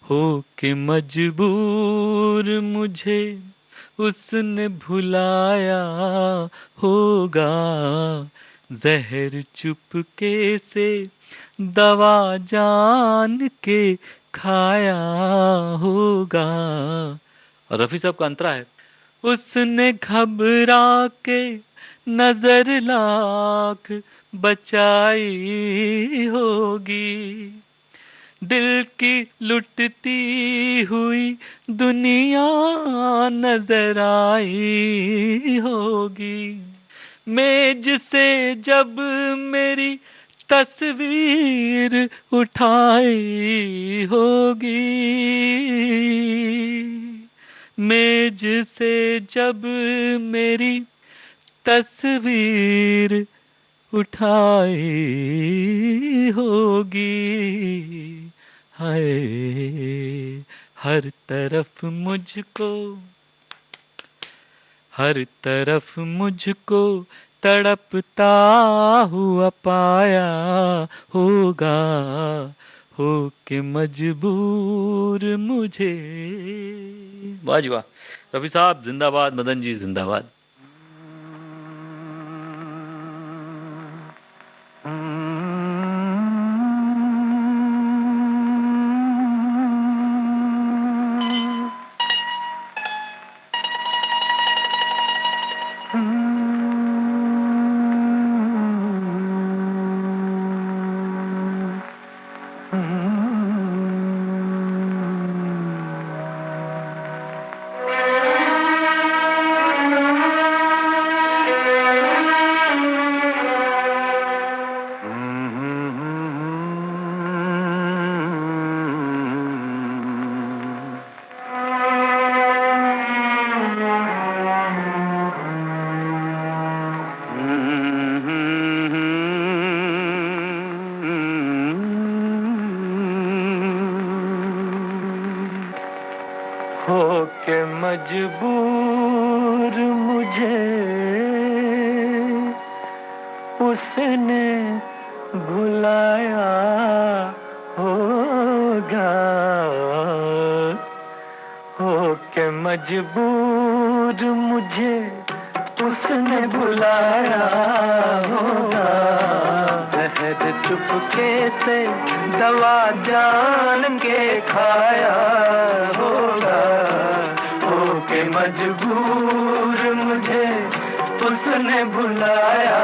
हो के मजबूर मुझे उसने भुलाया होगा, जहर चुपके से दवा जान के खाया होगा। और रफ़ी साहब का अंतरा है, उसने घबरा के नजर लाख बचाई होगी, दिल की लुटती हुई दुनिया नजर आई होगी, मेज से जब मेरी तस्वीर उठाई होगी, मेज से जब मेरी तस्वीर उठाई होगी, हाय हर तरफ मुझको, हर तरफ मुझको तड़पता हुआ पाया होगा, हो के मजबूर मुझे। वाह जी वाह, रफ़ी साहब जिंदाबाद, मदन जी जिंदाबाद। के मजबूर मुझे उसने भुलाया होगा, हो के मजबूर मुझे उसने भुलाया होगा। जहर चुपके से दवा जान के खाया होगा, हो के मजबूर मुझे उसने भुलाया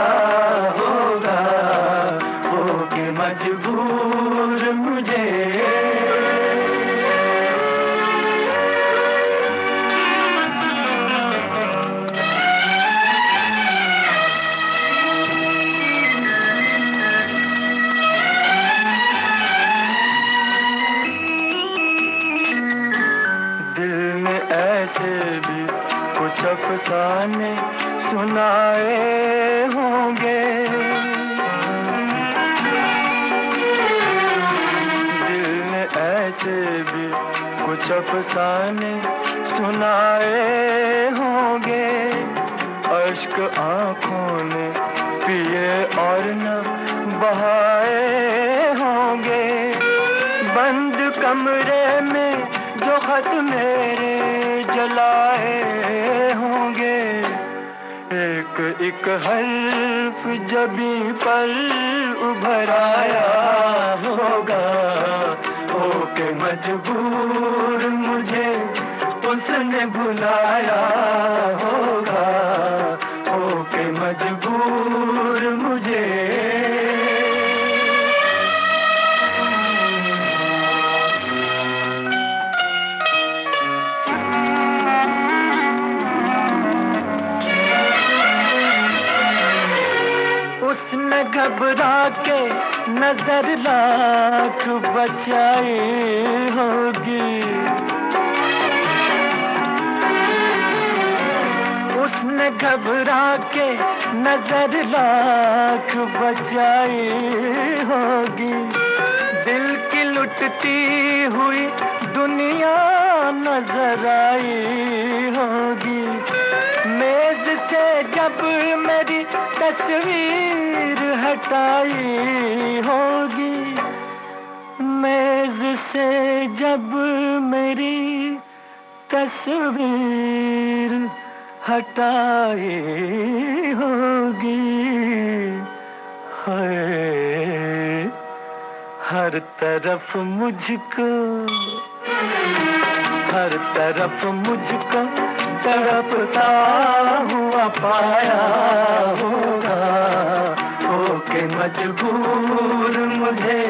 होगा, हो के मजबूर मुझे। कुछ अफसाने सुनाए होंगे, दिल ने ऐसे भी कुछ अफसाने सुनाए होंगे। अश्क आंखों ने पिए और न बहाए होंगे। बंद कमरे में जो खत मेरे जलाए होंगे, एक एक हर्फ जबी पर उभर आया होगा, हो के मजबूर मुझे उसने भुलाया होगा, हो के मजबूर मुझे। उसने घबरा के नजर लाख बचाई होगी, उसने घबरा के नजर लाख बचाई होगी। दिल की लुटती हुई दुनिया नजर आई होगी। मेज से जब मेरी तस्वीर हटाई होगी, मेज से जब मेरी तस्वीर हटाई होगी, हाय हर तरफ मुझको, हर तरफ मुझको तड़पता हुआ पाया होगा, हो के मजबूर मुझे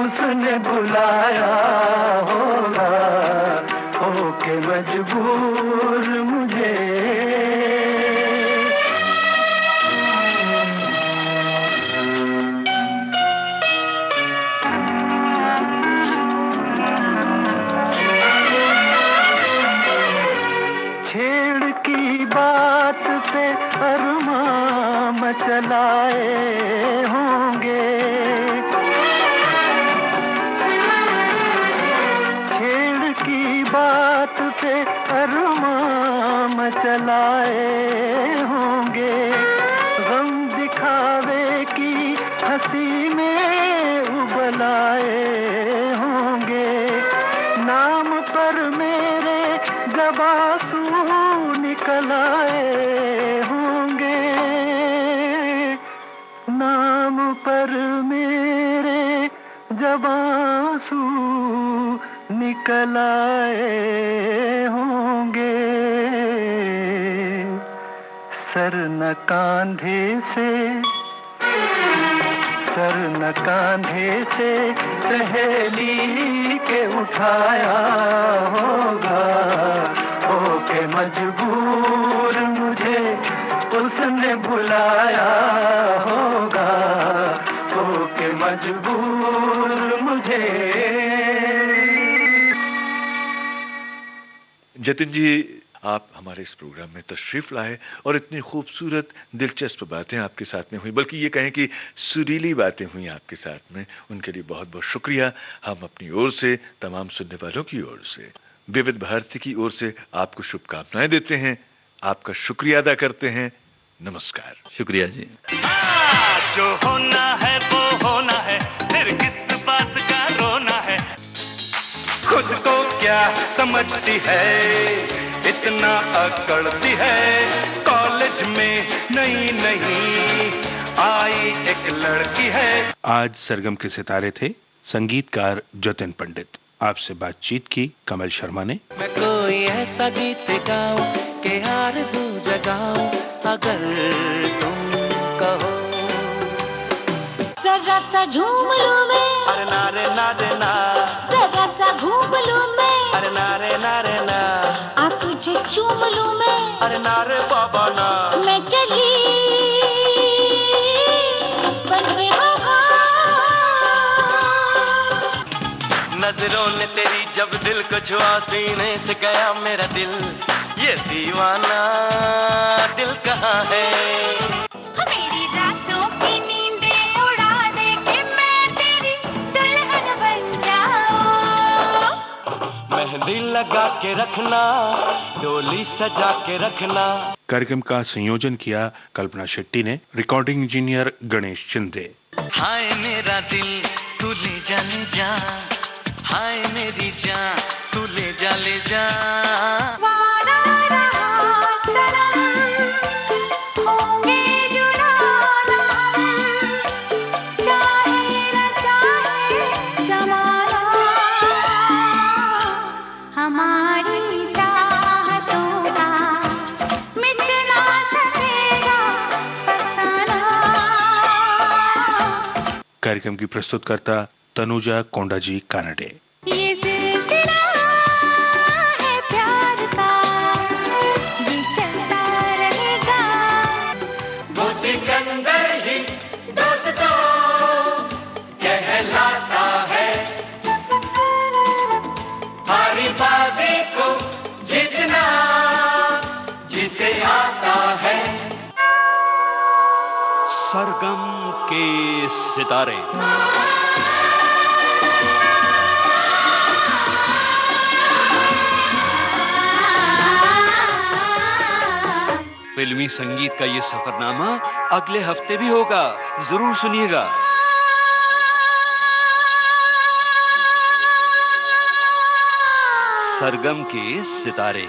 उसने बुलाया होगा, हो के मजबूर मुझे। छेड़ की बात पे अरमां मचलाए होंगे, छेड़ की बात पे अरमां मचलाए होंगे। गम दिखावे की हंसी में उबलाए होंगे। नाम पर मेरे जब आंसू निकल आए होंगे, नाम पर मेरे जब आंसू निकल आए होंगे। सर न कांधे से, सर न कांधे से सहेली के उठाया होगा, हो के मजबूर मुझे उसने बुलाया होगा, हो के मजबूर मुझे। जतिन जी, आप हमारे इस प्रोग्राम में तशरीफ लाए और इतनी खूबसूरत दिलचस्प बातें आपके साथ में हुई, बल्कि ये कहें कि सुरीली बातें हुई आपके साथ में, उनके लिए बहुत बहुत शुक्रिया हम अपनी ओर से, तमाम सुनने वालों की ओर से। विविध भारती की ओर से आपको शुभकामनाएं देते हैं, आपका शुक्रिया अदा करते हैं। नमस्कार। शुक्रिया जी। जो होना है वो होना है, फिर किस बात का रोना है। खुद को क्या समझती है, इतना अकड़ती है। कॉलेज में नई नई आई एक लड़की है। आज सरगम के सितारे थे संगीतकार जतिन पंडित। आपसे बातचीत की कमल शर्मा ने। मैं कोई ऐसा गीत गाऊं कि आरज़ू जगाऊं, अगर तुम कहो। जरा सा झूम लूं मैं, अरे नारे नारे ना, जरा सा घूम लूं मैं, अरे नारे नारे ना, आ तुझे चूम लूं मैं, अरे नारे बाबा ना। मैं चली बनवे हवा। नजरों ने तेरी जब दिल को छुआ, सीने से गया मेरा दिल, ये दीवाना दिल कहाँ है। मेरी रातों की नींदें उड़ा दे कि मैं तेरी दुल्हन बन जाऊं। मेहंदी लगा के रखना, डोली सजा के रखना। कार्यक्रम का संयोजन किया कल्पना शेट्टी ने, रिकॉर्डिंग इंजीनियर गणेश शिंदे। हाय मेरा दिल तू ले जा, हाय मेरी जान तू ले जा। वादा रहा सनम, होंगे जुदा ना हम, चाहे न चाहे ज़माना, हमारी चाहतों का मिट ना सकेगा फसाना। कार्यक्रम की प्रस्तुतकर्ता तनुजा कोंडाजी कानडे। ये सिलसिला है प्यार का, ये चलता रहेगा। वो सिकंदर ही दोस्तों कहलाता है, हारी बाजी को जीतना जिसे आता है। सरगम के सितारे। फिल्मी संगीत का ये सफरनामा अगले हफ्ते भी होगा, जरूर सुनिएगा। सरगम के सितारे।